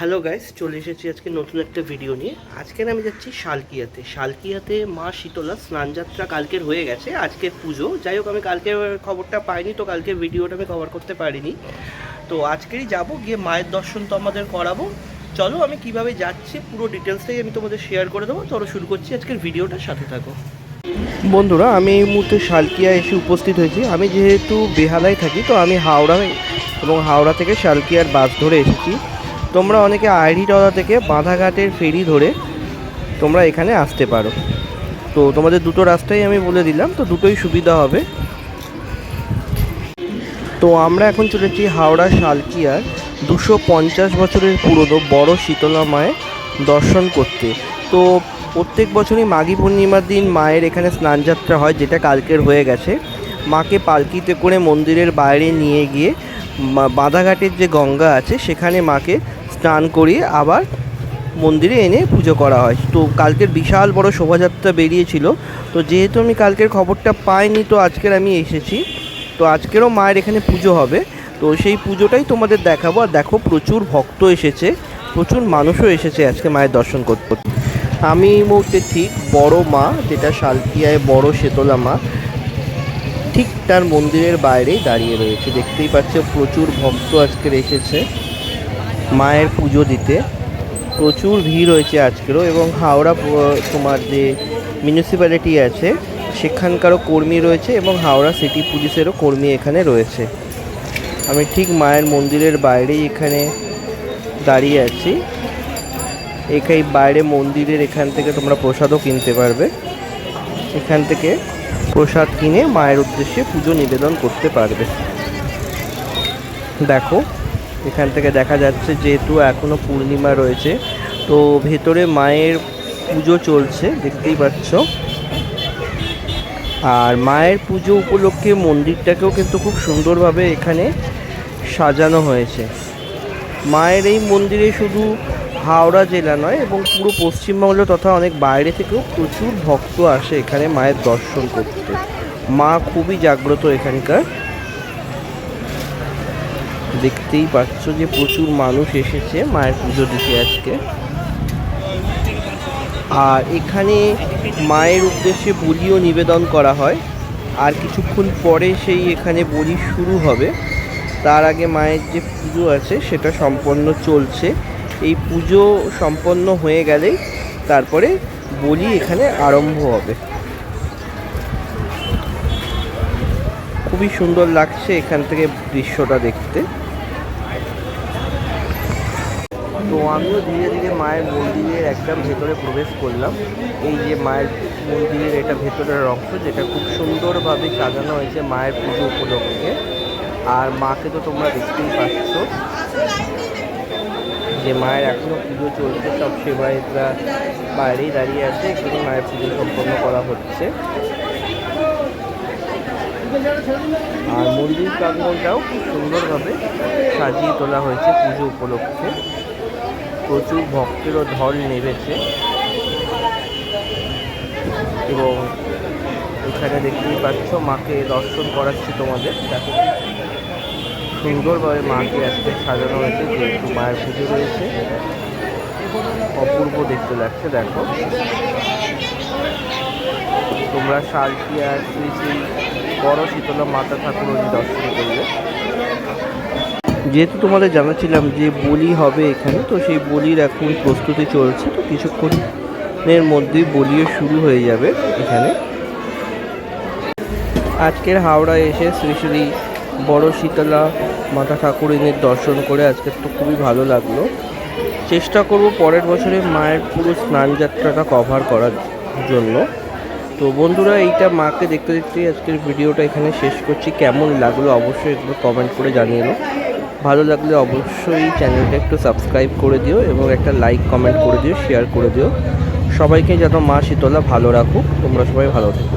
Hello guys, চলে এসেছি আজকে নতুন একটা ভিডিও নিয়ে। আজকে আমি যাচ্ছি শালকিয়াতে মা শীতলা স্নানযাত্রা কালকের হয়ে গেছে, আজকের পুজো। যাই হোক, আমি কালকের খবরটা পাইনি, তো কালকের ভিডিওটা আমি কভার করতে পারিনি। তো আজকেরই যাব, গিয়ে মায়ের দর্শন তো আমাদের করাবো। চলো, আমি কিভাবে যাচ্ছি পুরো ডিটেলসটাই আমি তোমাদের শেয়ার করে দেবো। চলো শুরু করছি আজকের ভিডিওটা, সাথে থাকো। বন্ধুরা, আমি এই মুহূর্তে শালকিয়া এসে উপস্থিত হয়েছি। আমি যেহেতু বেহালায় থাকি, তো আমি হাওড়া এবং হাওড়া থেকে শালকিয়ার বাস ধরে এসেছি। তোমরা অনেকে আইডিটলা থেকে বাঁধাঘাটের ফেরি ধরে তোমরা এখানে আসতে পারো। তো তোমাদের দুটো রাস্তাই আমি বলে দিলাম, তো দুটোই সুবিধা হবে। তো আমরা এখন চলেছি হাওড়া শালকিয়ার 250 বছরের পুরনো বড় শীতলা মায়ের দর্শন করতে। তো প্রত্যেক বছরই মাঘী পূর্ণিমার দিন মায়ের এখানে স্নানযাত্রা হয়, যেটা কালকের হয়ে গেছে। মাকে পালকিতে করে মন্দিরের বাইরে নিয়ে গিয়ে বাঁধাঘাটের যে গঙ্গা আছে সেখানে মাকে স্নান করিয়ে আবার মন্দিরে এনে পুজো করা হয়। তো কালকের বিশাল বড় শোভাযাত্রা বেরিয়েছিল। তো যেহেতু আমি কালকের খবরটা পাইনি, তো আজকের আমি এসেছি। তো আজকেরও মায়ের এখানে পুজো হবে, তো সেই পুজোটাই তোমাদের দেখাবো। আর দেখো, প্রচুর ভক্ত এসেছে, প্রচুর মানুষও এসেছে আজকে মায়ের দর্শন করতে। আমি এই মুহূর্তে ঠিক বড় মা, যেটা শালকিয়ায় বড় শীতলা মা, ঠিক তার মন্দিরের বাইরেই দাঁড়িয়ে রয়েছে। দেখতেই পাচ্ছ, প্রচুর ভক্ত আজকের এসেছে মায়ের পুজো দিতে। প্রচুর ভিড় হয়েছে আজকেরও। এবং হাওড়া তোমার যে মিউনিসিপ্যালিটি আছে সেখানকারও কর্মী রয়েছে, এবং হাওড়া সিটি পুলিশেরও কর্মী এখানে রয়েছে। আমি ঠিক মায়ের মন্দিরের বাইরেই এখানে দাঁড়িয়ে আছি। এখানে বাইরে মন্দিরের এখান থেকে তোমরা প্রসাদও কিনতে পারবে। এখান থেকে প্রসাদ কিনে মায়ের উদ্দেশ্যে পুজো নিবেদন করতে পারবে। দেখো, এখান থেকে দেখা যাচ্ছে যেহেতু এখনও পূর্ণিমা রয়েছে, তো ভেতরে মায়ের পুজো চলছে, দেখতেই পাচ্ছ। আর মায়ের পুজো উপলক্ষে মন্দিরটাকেও কিন্তু খুব সুন্দরভাবে এখানে সাজানো হয়েছে। মায়ের এই মন্দিরে শুধু হাওড়া জেলা নয়, এবং পুরো পশ্চিমবঙ্গ তথা অনেক বাইরে থেকেও প্রচুর ভক্ত আসে এখানে মায়ের দর্শন করতে। মা খুবই জাগ্রত এখানকার। দেখতেই পাচ্ছ যে প্রচুর মানুষ এসেছে মায়ের পুজো দিতে আজকে। আর এখানে মায়ের উদ্দেশ্যে বলিও নিবেদন করা হয়। আর কিছুক্ষণ পরে সেই এখানে বলি শুরু হবে। তার আগে মায়ের যে পুজো আছে সেটা সম্পন্ন চলছে। এই পুজো সম্পন্ন হয়ে গেলেই তারপরে বলি এখানে আরম্ভ হবে। খুবই সুন্দর লাগছে এখান থেকে দৃশ্যটা দেখতে। তো আমিও ধীরে ধীরে মায়ের মন্দিরের একদম ভেতরে প্রবেশ করলাম। এই যে মায়ের মন্দিরের এটা ভেতরের অংশ, যেটা খুব সুন্দরভাবে সাজানো হয়েছে মায়ের পুজো উপলক্ষে। আর মাকে তো তোমরা দেখতেই পাচ্ছ যে মায়ের এখনও পুজো চলছে। সব সেবায়েতরা বাইরেই দাঁড়িয়ে আছে, এখানে মায়ের পুজো সম্পন্ন করা হচ্ছে। আর মন্দির প্রাঙ্গণটাও খুব সুন্দরভাবে সাজিয়ে তোলা হয়েছে পুজো উপলক্ষে। প্রচুর ভক্তেরও ঢল নেমেছে। এবং এখানে দেখতেই পাচ্ছ মাকে দর্শন করাচ্ছি তোমাদের। দেখো, সুন্দরভাবে মাকে আজকে সাজানো হয়েছে, যেহেতু মায়ের পুজো রয়েছে। অপূর্ব দেখতে লাগছে। দেখো, তোমরা শালকিয়ার শ্রী শ্রী বড় শীতলা মাতা ঠাকুরনী দর্শন করবে। যেহেতু তোমাদের জানাচ্ছিলাম যে বলি হবে এখানে, তো সেই বলির এখন প্রস্তুতি চলছে। তো কিছুক্ষণের মধ্যেই বলিও শুরু হয়ে যাবে এখানে। আজকের হাওড়া এসে শ্রী শ্রী বড় শীতলা মাতা ঠাকুরিনীর দর্শন করে আজকে তো খুবই ভালো লাগলো। চেষ্টা করব পরের বছরে মায়ের পুরো স্নানযাত্রাটা কভার করার জন্য। তো বন্ধুরা, এইটা মাকে দেখতে দেখতেই আজকের ভিডিওটা এখানে শেষ করছি। কেমন লাগলো অবশ্যই একটু কমেন্ট করে জানিয়ে দাও। ভালো লাগলে অবশ্যই চ্যানেলটা একটু সাবস্ক্রাইব করে দিও, এবং একটা লাইক কমেন্ট করে দিও, শেয়ার করে দিও। সবাইকে যেন মা শীতলা ভালো রাখুক। তোমরা সবাই ভালো থেকো।